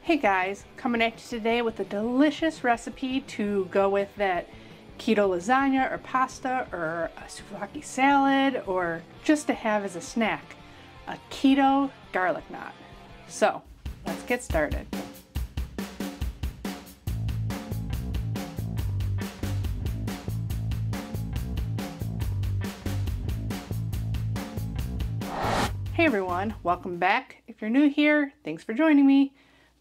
Hey guys, coming at you today with a delicious recipe to go with that keto lasagna or pasta or a souvlaki salad or just to have as a snack, a keto garlic knot. So let's get started. Hey everyone, welcome back. If you're new here, thanks for joining me.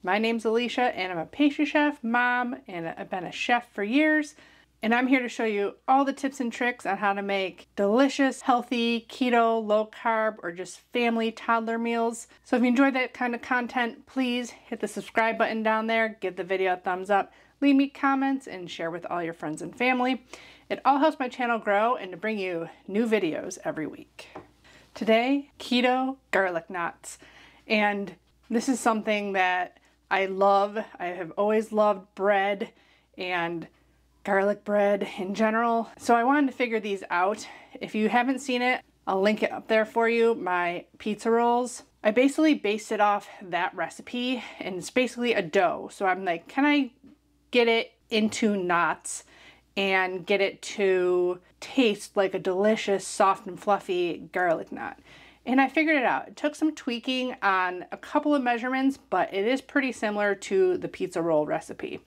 My name's Alycia and I'm a pastry chef, mom, and I've been a chef for years. And I'm here to show you all the tips and tricks on how to make delicious, healthy, keto, low carb, or just family toddler meals. So if you enjoyed that kind of content, please hit the subscribe button down there, give the video a thumbs up, leave me comments, and share with all your friends and family. It all helps my channel grow and to bring you new videos every week. Today, keto garlic knots. And this is something that I love. I have always loved bread and garlic bread in general. So I wanted to figure these out. If you haven't seen it, I'll link it up there for you, my pizza rolls. I basically based it off that recipe and it's basically a dough. So I'm like, can I get it into knots and get it to taste like a delicious, soft and fluffy garlic knot? And I figured it out. It took some tweaking on a couple of measurements, but it is pretty similar to the pizza roll recipe.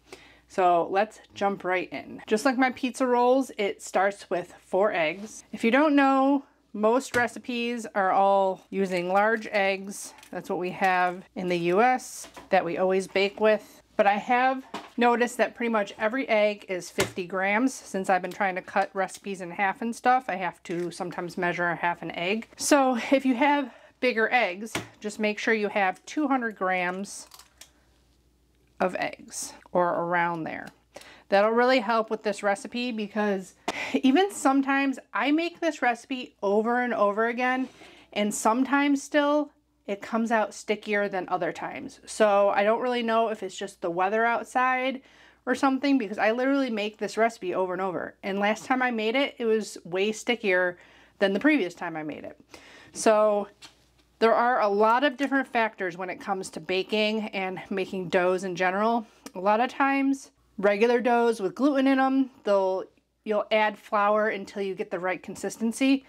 So let's jump right in. Just like my pizza rolls, it starts with 4 eggs. If you don't know, most recipes are all using large eggs. That's what we have in the US that we always bake with. But I have noticed that pretty much every egg is 50 grams. Since I've been trying to cut recipes in half and stuff, I have to sometimes measure half an egg. So if you have bigger eggs, just make sure you have 200 grams of eggs or around there. That'll really help with this recipe because even sometimes I make this recipe over and over again, and sometimes still it comes out stickier than other times. So I don't really know if it's just the weather outside or something, because I literally make this recipe over and over. And last time I made it, it was way stickier than the previous time I made it. So there are a lot of different factors when it comes to baking and making doughs in general. A lot of times, regular doughs with gluten in them, you'll add flour until you get the right consistency.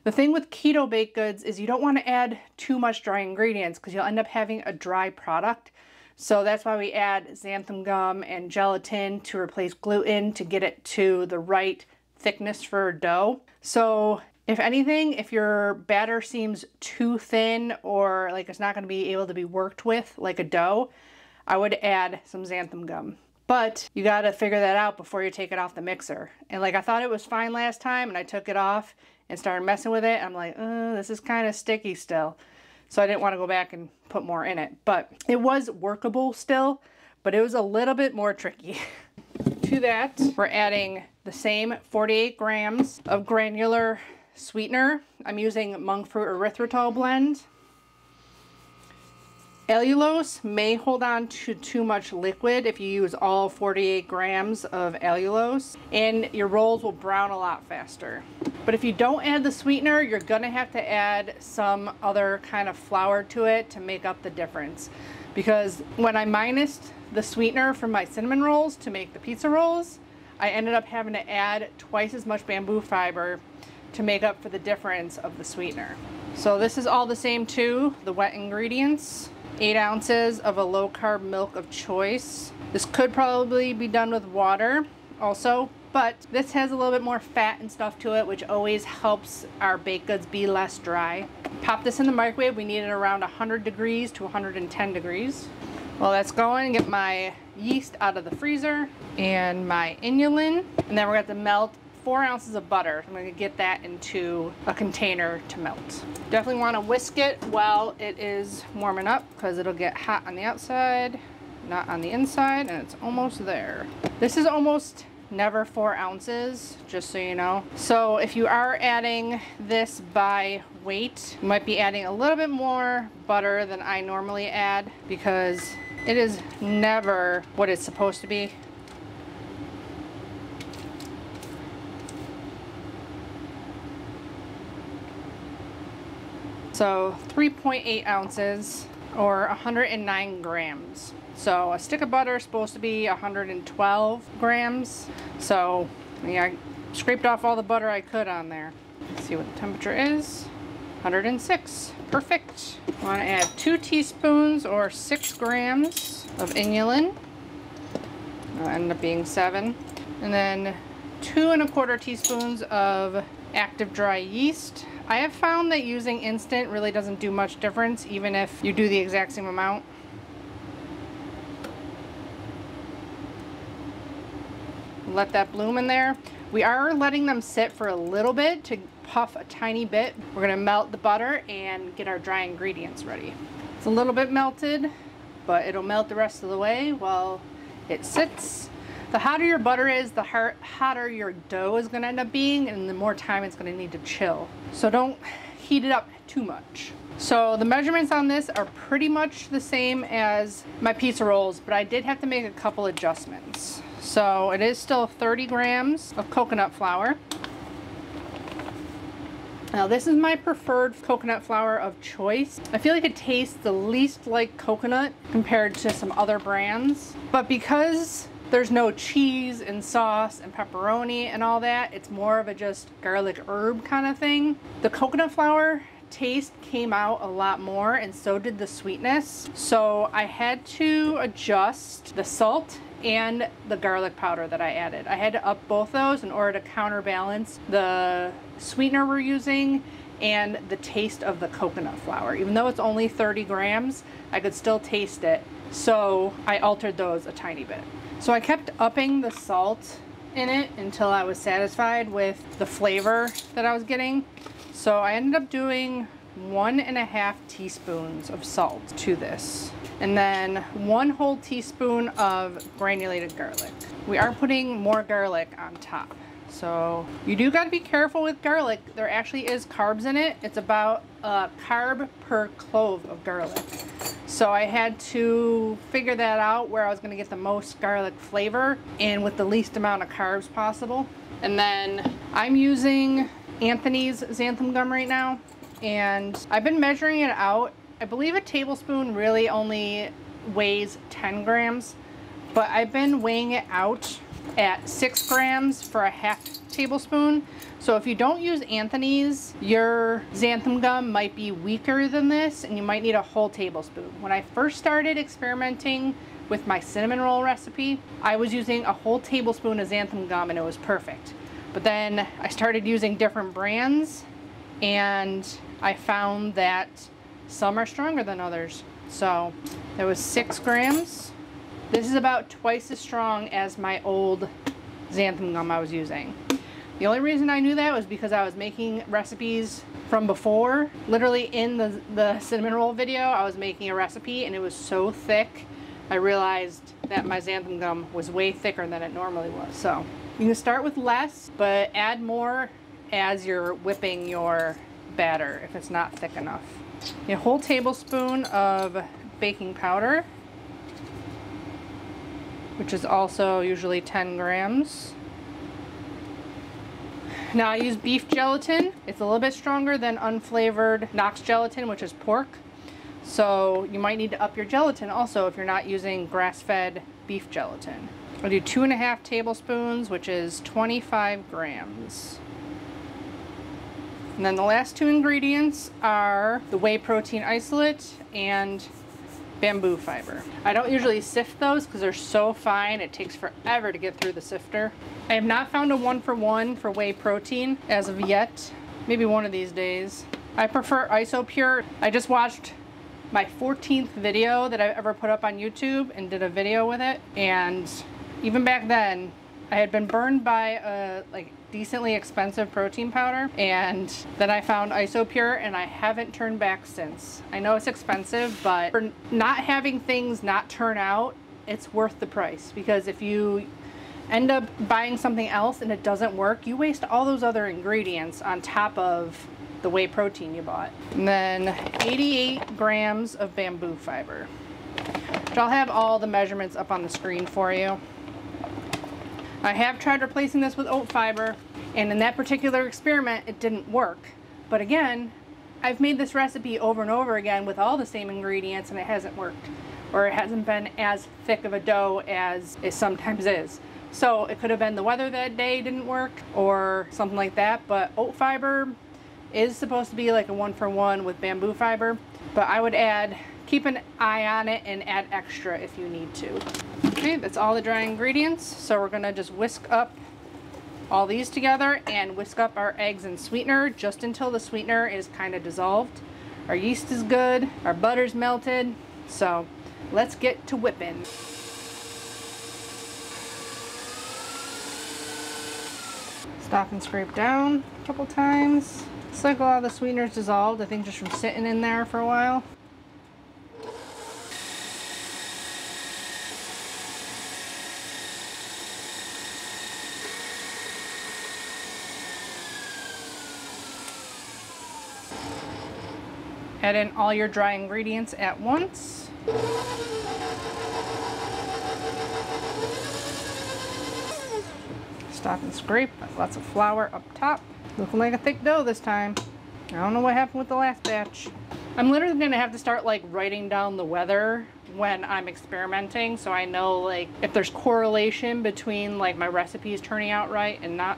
The thing with keto baked goods is you don't want to add too much dry ingredients because you'll end up having a dry product. So that's why we add xanthan gum and gelatin to replace gluten to get it to the right thickness for dough. So if anything, if your batter seems too thin or like it's not going to be able to be worked with like a dough, I would add some xanthan gum. But you got to figure that out before you take it off the mixer. And like I thought it was fine last time and I took it off and started messing with it. I'm like, this is kind of sticky still. So I didn't want to go back and put more in it. But it was workable still, but it was a little bit more tricky. To that, we're adding the same 48 grams of granular sweetener. I'm using monk fruit erythritol blend. Allulose may hold on to too much liquid if you use all 48 grams of allulose, and your rolls will brown a lot faster. But if you don't add the sweetener, you're gonna have to add some other kind of flour to it to make up the difference. Because when I minused the sweetener from my cinnamon rolls to make the pizza rolls, I ended up having to add twice as much bamboo fiber to make up for the difference of the sweetener. So this is all the same too, the wet ingredients. 8 ounces of a low carb milk of choice. This could probably be done with water also, but this has a little bit more fat and stuff to it, which always helps our baked goods be less dry. Pop this in the microwave. We need it around 100 degrees to 110 degrees. Well, that's going. Get my yeast out of the freezer and my inulin, and then we're going to melt 4 ounces of butter. I'm going to get that into a container to melt. Definitely want to whisk it while it is warming up because it'll get hot on the outside, not on the inside, and it's almost there. This is almost never 4 ounces, just so you know. So if you are adding this by weight, you might be adding a little bit more butter than I normally add because it is never what it's supposed to be. So 3.8 ounces or 109 grams. So a stick of butter is supposed to be 112 grams. So yeah, I scraped off all the butter I could on there. Let's see what the temperature is. 106. Perfect. I want to add 2 teaspoons or 6 grams of inulin. It'll end up being 7. And then 2 1/4 teaspoons of active dry yeast. I have found that using instant really doesn't do much difference, even if you do the exact same amount. Let that bloom in there. We are letting them sit for a little bit to puff a tiny bit. We're gonna melt the butter and get our dry ingredients ready. It's a little bit melted, but it'll melt the rest of the way while it sits. The hotter your butter is, the hotter your dough is gonna end up being, and the more time it's gonna need to chill. So don't heat it up too much. So the measurements on this are pretty much the same as my pizza rolls, but I did have to make a couple adjustments. So it is still 30 grams of coconut flour. Now this is my preferred coconut flour of choice. I feel like it tastes the least like coconut compared to some other brands, but because there's no cheese and sauce and pepperoni and all that, it's more of a just garlic herb kind of thing. The coconut flour taste came out a lot more, and so did the sweetness. So I had to adjust the salt and the garlic powder that I added. I had to up both those in order to counterbalance the sweetener we're using and the taste of the coconut flour. Even though it's only 30 grams, I could still taste it. So I altered those a tiny bit. So I kept upping the salt in it until I was satisfied with the flavor that I was getting. So I ended up doing 1.5 teaspoons of salt to this. And then 1 whole teaspoon of granulated garlic. We are putting more garlic on top. So you do got to be careful with garlic. There actually is carbs in it. It's about a carb per clove of garlic. So I had to figure that out, where I was going to get the most garlic flavor and with the least amount of carbs possible. And then I'm using Anthony's xanthan gum right now, and I've been measuring it out. I believe a tablespoon really only weighs 10 grams, but I've been weighing it out at 6 grams for a half tablespoon. So if you don't use Anthony's, your xanthan gum might be weaker than this, and you might need a whole tablespoon. When I first started experimenting with my cinnamon roll recipe, I was using a whole tablespoon of xanthan gum and it was perfect. But then I started using different brands, and I found that some are stronger than others. So there was 6 grams. This is about twice as strong as my old xanthan gum I was using. The only reason I knew that was because I was making recipes from before. Literally in the cinnamon roll video, I was making a recipe and it was so thick, I realized that my xanthan gum was way thicker than it normally was. So you can start with less, but add more as you're whipping your batter if it's not thick enough. A whole tablespoon of baking powder, which is also usually 10 grams. Now I use beef gelatin. It's a little bit stronger than unflavored Knox gelatin, which is pork. So you might need to up your gelatin also if you're not using grass-fed beef gelatin. I'll do 2.5 tablespoons, which is 25 grams. And then the last 2 ingredients are the whey protein isolate and bamboo fiber. I don't usually sift those because they're so fine, it takes forever to get through the sifter. I have not found a 1-for-1 for whey protein as of yet. Maybe one of these days. I prefer IsoPure. I just watched my 14th video that I've ever put up on YouTube and did a video with it, and even back then I had been burned by a decently expensive protein powder, and then I found IsoPure and I haven't turned back since. I know it's expensive, but for not having things not turn out, it's worth the price, because if you end up buying something else and it doesn't work, you waste all those other ingredients on top of the whey protein you bought. And then 88 grams of bamboo fiber, which I'll have all the measurements up on the screen for you. I have tried replacing this with oat fiber, and in that particular experiment it didn't work. But again, I've made this recipe over and over again with all the same ingredients and it hasn't worked, or it hasn't been as thick of a dough as it sometimes is. So it could have been the weather that day didn't work or something like that, but oat fiber is supposed to be like a 1-for-1 with bamboo fiber, but I would keep an eye on it and add extra if you need to. Okay, that's all the dry ingredients. So we're gonna just whisk up all these together and whisk up our eggs and sweetener just until the sweetener is kind of dissolved. Our yeast is good, our butter's melted, so let's get to whipping. Stop and scrape down a couple times. It's like a lot of the sweetener's dissolved, I think just from sitting in there for a while. Add in all your dry ingredients at once. Stop and scrape. Lots of flour up top. Looking like a thick dough this time. I don't know what happened with the last batch. I'm literally gonna have to start like writing down the weather when I'm experimenting, so I know like if there's correlation between like my recipes turning out right and not.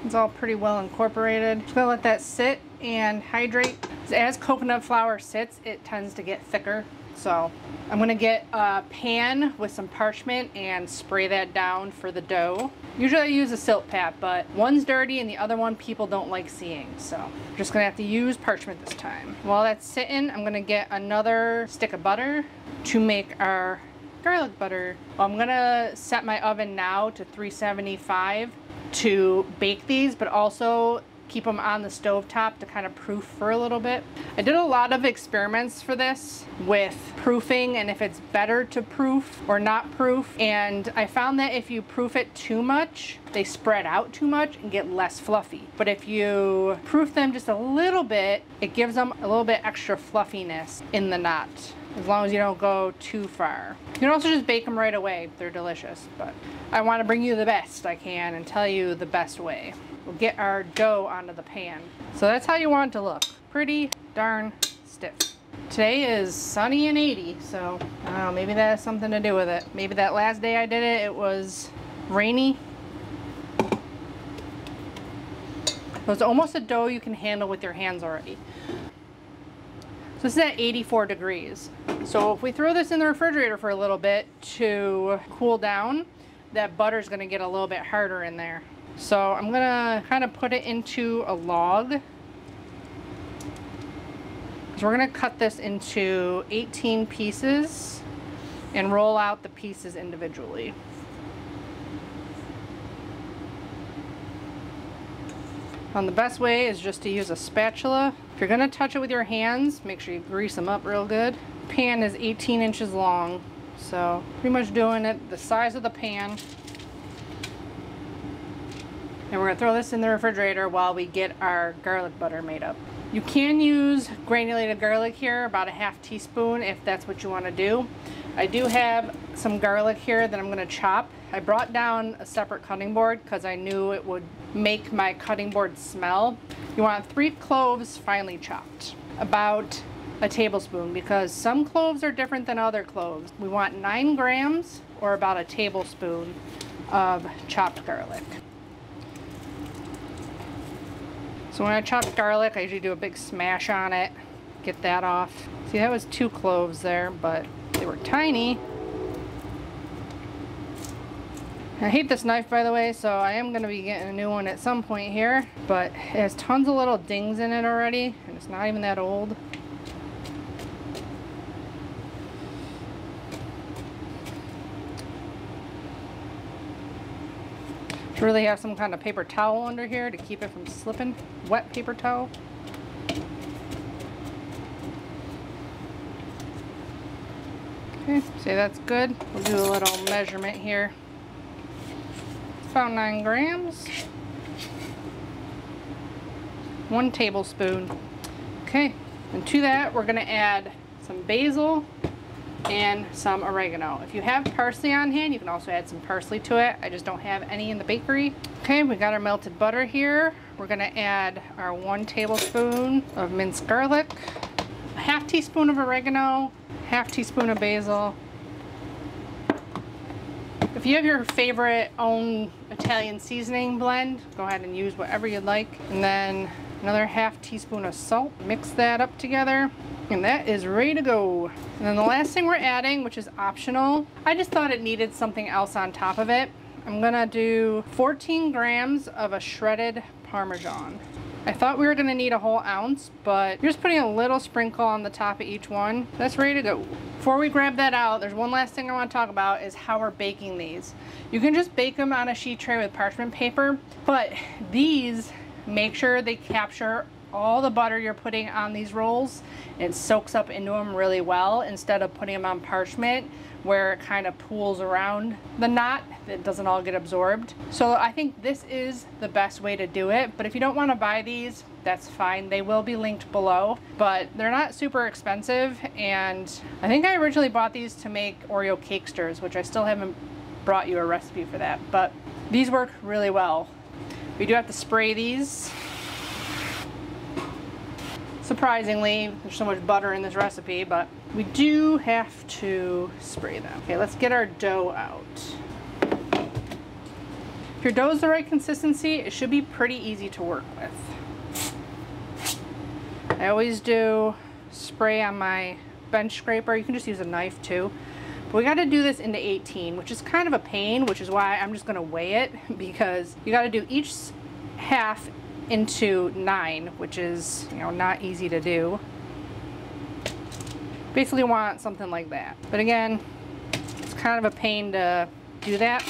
It's all pretty well incorporated. Just gonna let that sit and hydrate. As coconut flour sits, it tends to get thicker. So I'm gonna get a pan with some parchment and spray that down for the dough. Usually I use a silk pad, but one's dirty and the other one people don't like seeing. So I'm just gonna have to use parchment this time. While that's sitting, I'm gonna get another stick of butter to make our garlic butter. Well, I'm gonna set my oven now to 375 to bake these, but also keep them on the stove top to kind of proof for a little bit. I did a lot of experiments for this with proofing and if it's better to proof or not proof, and I found that if you proof it too much, they spread out too much and get less fluffy. But if you proof them just a little bit, it gives them a little bit extra fluffiness in the knot, as long as you don't go too far. You can also just bake them right away. They're delicious, but I want to bring you the best I can and tell you the best way. We'll get our dough onto the pan. So that's how you want it to look. Pretty darn stiff. Today is sunny and 80, so I don't know, maybe that has something to do with it. Maybe that last day I did it, it was rainy. So it's almost a dough you can handle with your hands already. So this is at 84 degrees. So if we throw this in the refrigerator for a little bit to cool down, that butter's gonna get a little bit harder in there. So I'm gonna kind of put it into a log. So we're gonna cut this into 18 pieces and roll out the pieces individually. The best way is just to use a spatula. If you're gonna touch it with your hands, make sure you grease them up real good. The pan is 18 inches long, so pretty much doing it the size of the pan. And we're gonna throw this in the refrigerator while we get our garlic butter made up. You can use granulated garlic here, about a half teaspoon if that's what you wanna do. I do have some garlic here that I'm gonna chop. I brought down a separate cutting board because I knew it would make my cutting board smell. You want 3 cloves finely chopped, about a tablespoon, because some cloves are different than other cloves. We want 9 grams or about a tablespoon of chopped garlic. So when I chop garlic, I usually do a big smash on it, get that off. See, that was 2 cloves there, but they were tiny. I hate this knife, by the way, so I am going to be getting a new one at some point here, but it has tons of little dings in it already, and it's not even that old. Should really have some kind of paper towel under here to keep it from slipping. Wet paper towel. Okay, see, that's good. We'll do a little measurement here. About 9 grams. 1 tablespoon. Okay, and to that we're gonna add some basil, and some oregano. If you have parsley on hand, you can also add some parsley to it. I just don't have any in the bakery. Okay, we got our melted butter here. We're gonna add our 1 tablespoon of minced garlic, a half teaspoon of oregano, half teaspoon of basil. If you have your favorite own Italian seasoning blend, go ahead and use whatever you'd like. And then another half teaspoon of salt. Mix that up together, and that is ready to go. And then the last thing we're adding, which is optional, I just thought it needed something else on top of it. I'm gonna do 14 grams of a shredded Parmesan. I thought we were gonna need a whole ounce, but you're just putting a little sprinkle on the top of each one. That's ready to go. Before we grab that out, there's one last thing I want to talk about, is how we're baking these. You can just bake them on a sheet tray with parchment paper, but these, make sure they capture all the butter you're putting on these rolls and it soaks up into them really well, instead of putting them on parchment where it kind of pools around the knot. It doesn't all get absorbed. So I think this is the best way to do it, but if you don't want to buy these, that's fine. They will be linked below, but they're not super expensive, and I think I originally bought these to make Oreo cakesters, which I still haven't brought you a recipe for that, but these work really well. We do have to spray these. Surprisingly, there's so much butter in this recipe, but we do have to spray them. Okay, let's get our dough out. If your dough is the right consistency, it should be pretty easy to work with. I always do spray on my bench scraper. You can just use a knife too. But we got to do this into 18, which is kind of a pain, which is why I'm just going to weigh it, because you got to do each half into 9, which is, you know, not easy to do. Basically want something like that. But again, it's kind of a pain to do that.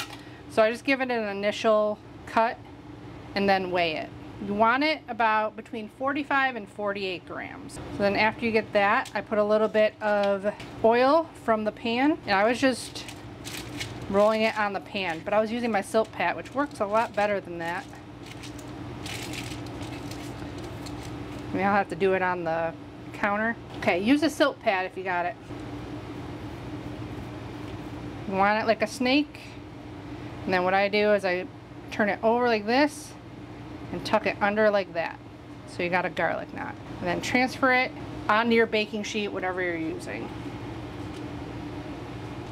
So I just give it an initial cut and then weigh it. You want it about between 45 and 48 grams. So then after you get that, I put a little bit of oil from the pan, and I was just rolling it on the pan, but I was using my silk pad, which works a lot better than that. I mean, I'll have to do it on the counter. Okay, use a silk pad if you got it. You want it like a snake, and then what I do is I turn it over like this and tuck it under like that. So you got a garlic knot. And then transfer it onto your baking sheet, whatever you're using.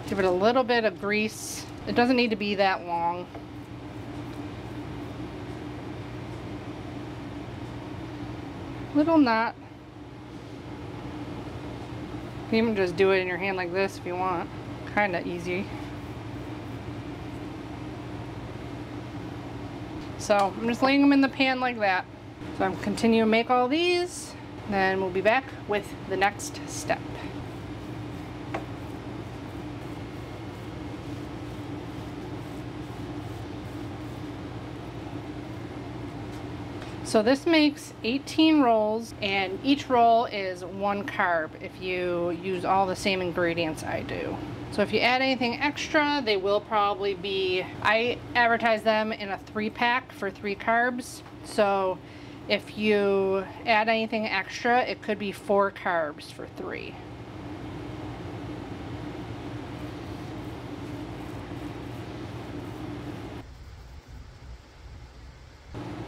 Give it a little bit of grease. It doesn't need to be that long. Little knot. You can even just do it in your hand like this if you want. Kinda easy. So I'm just laying them in the pan like that. So I'm continuing to make all these, then we'll be back with the next step. So this makes 18 rolls, and each roll is 1 carb if you use all the same ingredients I do. So if you add anything extra, they will probably be, I advertise them in a 3-pack for 3 carbs. So if you add anything extra, it could be 4 carbs for 3.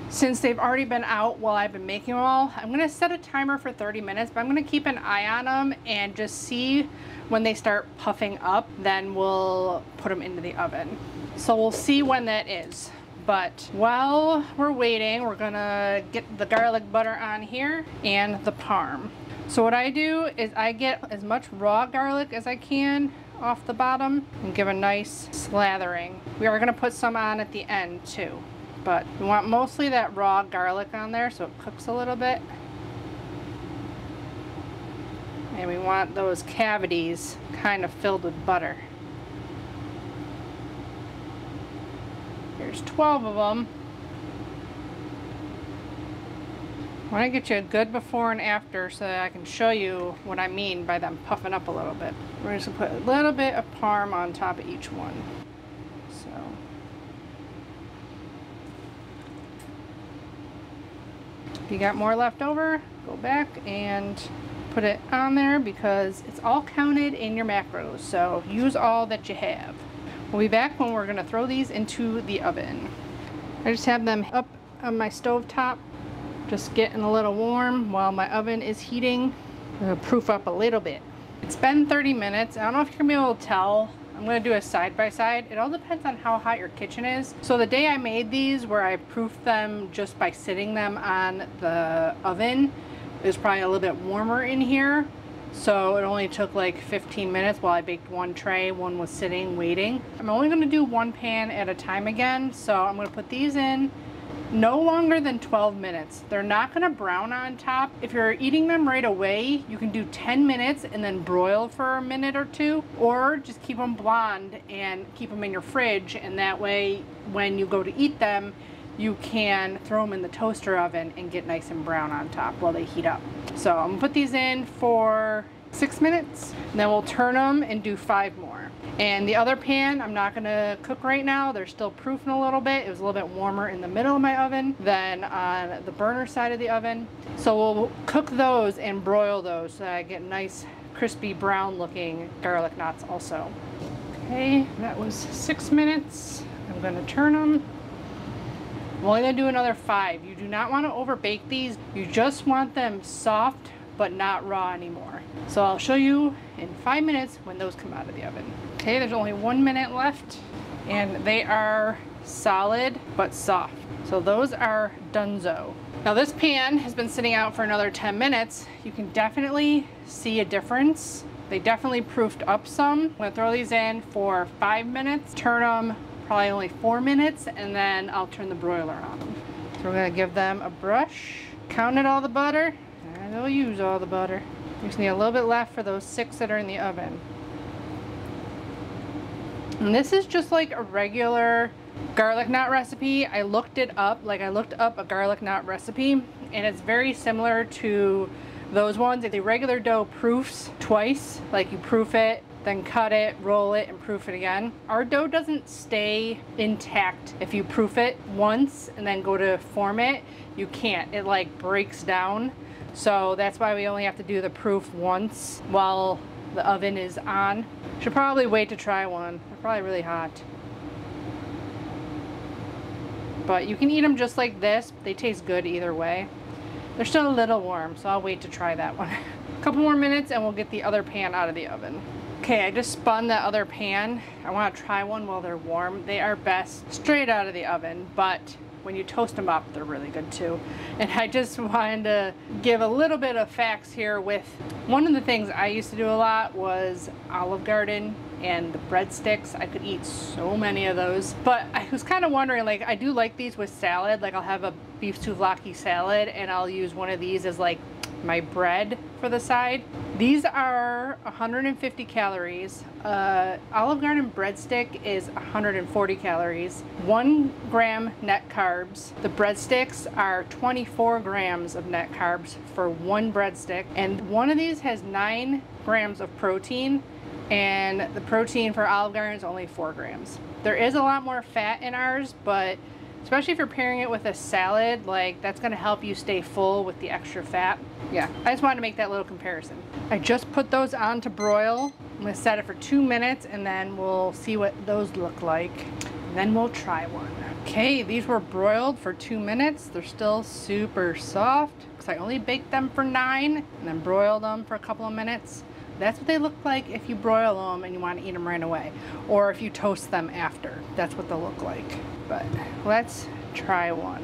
Since they've already been out while I've been making them all, I'm going to set a timer for 30 minutes, but I'm going to keep an eye on them and just see when they start puffing up, then we'll put them into the oven. So we'll see when that is. But while we're waiting, we're going to get the garlic butter on here and the parm. So what I do is I get as much raw garlic as I can off the bottom and give a nice slathering. We are going to put some on at the end too. But we want mostly that raw garlic on there so it cooks a little bit. And we want those cavities kind of filled with butter. There's 12 of them. I want to get you a good before and after so that I can show you what I mean by them puffing up a little bit. We're just going to put a little bit of parm on top of each one. So. If you got more left over, go back and put it on there because it's all counted in your macros, so use all that you have. We'll be back when we're going to throw these into the oven. I just have them up on my stove top, just getting a little warm while my oven is heating. I'm going to proof up a little bit. It's been 30 minutes. I don't know if you're going to be able to tell. I'm going to do a side-by-side. It all depends on how hot your kitchen is. So the day I made these, where I proofed them just by sitting them on the oven, it was probably a little bit warmer in here. So it only took like 15 minutes while I baked one tray. One was sitting, waiting. I'm only going to do one pan at a time again. So I'm going to put these in no longer than 12 minutes. They're not going to brown on top. If you're eating them right away, you can do 10 minutes and then broil for a minute or two, or just keep them blonde and keep them in your fridge, and that way when you go to eat them, you can throw them in the toaster oven and get nice and brown on top while they heat up. So I'm gonna put these in for 6 minutes, and then we'll turn them and do 5 more. And the other pan, I'm not gonna cook right now. They're still proofing a little bit. It was a little bit warmer in the middle of my oven than on the burner side of the oven. So we'll cook those and broil those so that I get nice, crispy, brown looking garlic knots also. Okay, that was 6 minutes. I'm gonna turn them. I'm only gonna do another 5. You do not want to over bake these. You just want them soft but not raw anymore. So I'll show you in 5 minutes when those come out of the oven. Okay, there's only 1 minute left, and they are solid but soft. So those are donezo. Now this pan has been sitting out for another 10 minutes. You can definitely see a difference. They definitely proofed up some. I'm gonna throw these in for 5 minutes, turn them probably only 4 minutes, and then I'll turn the broiler on them. So we're gonna give them a brush, counted all the butter, and they'll use all the butter. You just need a little bit left for those 6 that are in the oven. And this is just like a regular garlic knot recipe. I looked it up, I looked up a garlic knot recipe, and it's very similar to those ones. The regular dough proofs twice, like you proof it, then cut it, roll it, and proof it again. Our dough doesn't stay intact if you proof it once and then go to form it. You can't, it like breaks down. So that's why we only have to do the proof once while the oven is on. Should probably wait to try one. They're probably really hot. But you can eat them just like this. They taste good either way. They're still a little warm, so I'll wait to try that one. A couple more minutes and we'll get the other pan out of the oven. Okay, I just spun the other pan. I want to try one while they're warm. They are best straight out of the oven, but when you toast them up, they're really good too. And I just wanted to give a little bit of facts here with one of the things I used to do a lot was Olive Garden and the breadsticks. I could eat so many of those, but I was kind of wondering, like, I do like these with salad. Like I'll have a beef souvlaki salad and I'll use one of these as like my bread for the side. These are 150 calories. Olive Garden breadstick is 140 calories. 1 gram net carbs. The breadsticks are 24 grams of net carbs for one breadstick, and one of these has 9 grams of protein, and the protein for Olive Garden is only 4 grams. There is a lot more fat in ours, but especially if you're pairing it with a salad, like that's gonna help you stay full with the extra fat. Yeah, I just wanted to make that little comparison. I just put those on to broil. I'm gonna set it for 2 minutes and then we'll see what those look like. And then we'll try one. Okay, these were broiled for 2 minutes. They're still super soft because I only baked them for 9 and then broiled them for a couple of minutes. That's what they look like if you broil them and you want to eat them right away, or if you toast them after. That's what they'll look like. But let's try one.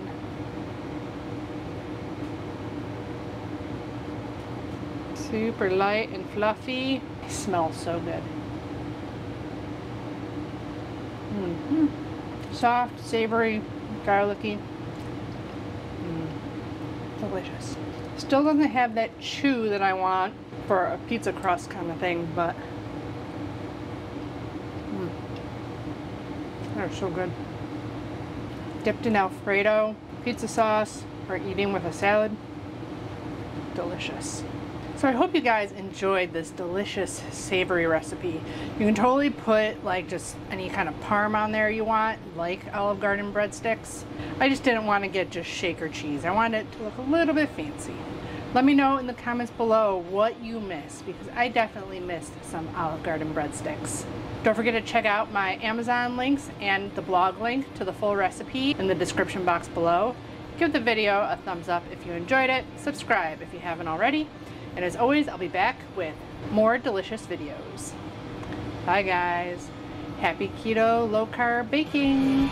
Super light and fluffy. They smell so good. Soft, savory, garlicky. Delicious. Still doesn't have that chew that I want for a pizza crust kind of thing, but they're so good. Dipped in Alfredo pizza sauce or eating with a salad. Delicious. So I hope you guys enjoyed this delicious savory recipe. You can totally put like just any kind of parm on there you want, like Olive Garden breadsticks. I just didn't want to get just shaker cheese. I wanted it to look a little bit fancy. Let me know in the comments below what you missed, because I definitely missed some Olive Garden breadsticks. Don't forget to check out my Amazon links and the blog link to the full recipe in the description box below. Give the video a thumbs up if you enjoyed it, subscribe if you haven't already, and as always, I'll be back with more delicious videos. Bye guys. Happy keto low carb baking.